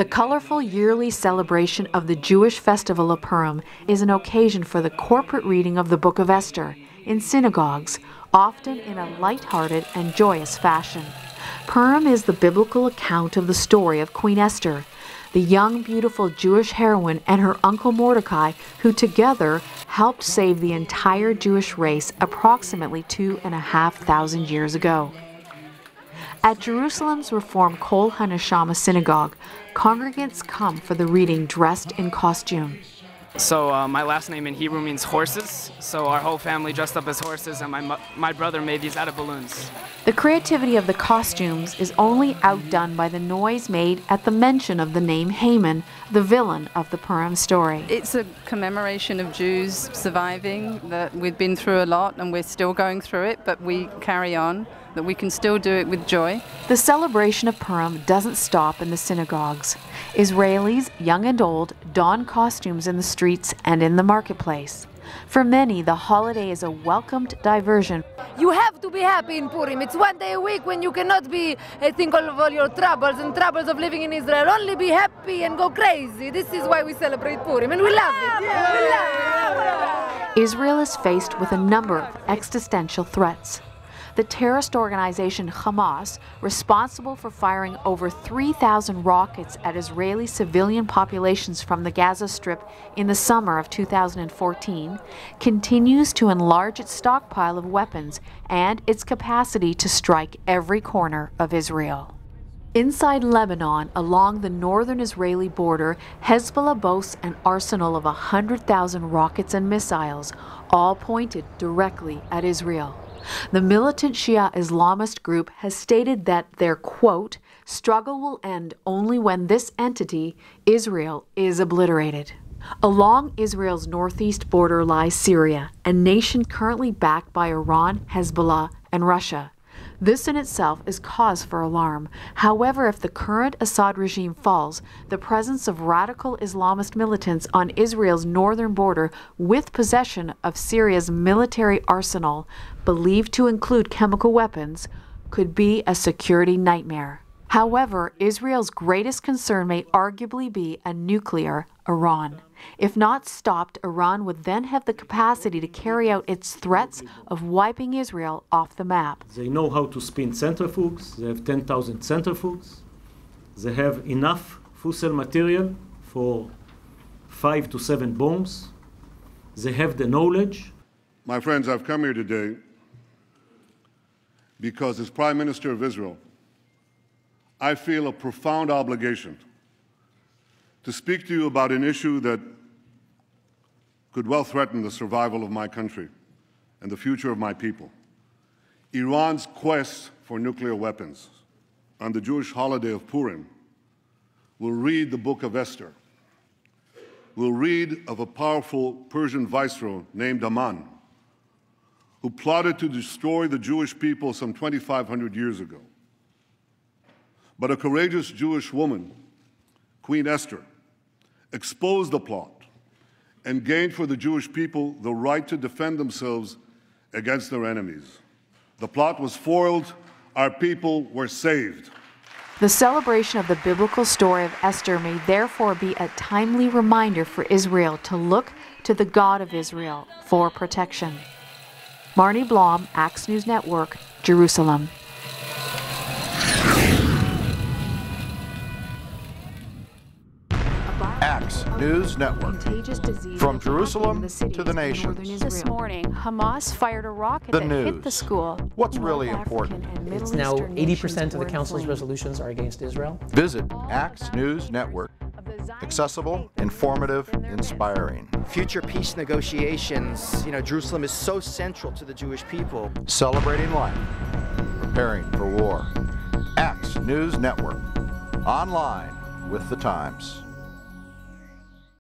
The colorful yearly celebration of the Jewish festival of Purim is an occasion for the corporate reading of the Book of Esther in synagogues, often in a light-hearted and joyous fashion. Purim is the biblical account of the story of Queen Esther, the young, beautiful Jewish heroine and her uncle Mordecai, who together helped save the entire Jewish race approximately 2,500 years ago. At Jerusalem's Reformed Kol HaNeshama synagogue, congregants come for the reading dressed in costume. So my last name in Hebrew means horses, so our whole family dressed up as horses, and my brother made these out of balloons. The creativity of the costumes is only outdone by the noise made at the mention of the name Haman, the villain of the Purim story. It's a commemoration of Jews surviving, that we've been through a lot and we're still going through it, but we carry on, that we can still do it with joy. The celebration of Purim doesn't stop in the synagogues. Israelis, young and old, don costumes in the streets and in the marketplace. For many, the holiday is a welcomed diversion. You have to be happy in Purim. It's one day a week when you cannot be think of all your troubles and troubles of living in Israel. Only be happy and go crazy. This is why we celebrate Purim, and we love it. Yeah. We love it. Israel is faced with a number of existential threats. The terrorist organization Hamas, responsible for firing over 3,000 rockets at Israeli civilian populations from the Gaza Strip in the summer of 2014, continues to enlarge its stockpile of weapons and its capacity to strike every corner of Israel. Inside Lebanon, along the northern Israeli border, Hezbollah boasts an arsenal of 100,000 rockets and missiles, all pointed directly at Israel. The militant Shi'a Islamist group has stated that their, quote, struggle will end only when this entity, Israel, is obliterated. Along Israel's northeast border lies Syria, a nation currently backed by Iran, Hezbollah, and Russia. This in itself is cause for alarm. However, if the current Assad regime falls, the presence of radical Islamist militants on Israel's northern border with possession of Syria's military arsenal, believed to include chemical weapons, could be a security nightmare. However, Israel's greatest concern may arguably be a nuclear Iran. If not stopped, Iran would then have the capacity to carry out its threats of wiping Israel off the map. They know how to spin centrifuges. They have 10,000 centrifuges. They have enough fissile material for 5 to 7 bombs. They have the knowledge. My friends, I've come here today because as Prime Minister of Israel, I feel a profound obligation to speak to you about an issue that could well threaten the survival of my country and the future of my people. Iran's quest for nuclear weapons. On the Jewish holiday of Purim, we'll read the Book of Esther. We'll read of a powerful Persian viceroy named Aman, who plotted to destroy the Jewish people some 2,500 years ago. But a courageous Jewish woman, Queen Esther, exposed the plot and gained for the Jewish people the right to defend themselves against their enemies. The plot was foiled. Our people were saved. The celebration of the biblical story of Esther may therefore be a timely reminder for Israel to look to the God of Israel for protection. Marnie Blom, Axe News Network, Jerusalem. Axe News Network. From Jerusalem to the nations. This morning, Hamas fired a rocket that hit the school. What's really important? It's now 80% of the Council's resolutions are against Israel. Visit Axe News Network. Accessible, informative, inspiring. Future peace negotiations. Jerusalem is so central to the Jewish people. Celebrating life. Preparing for war. Axe News Network. Online with the times.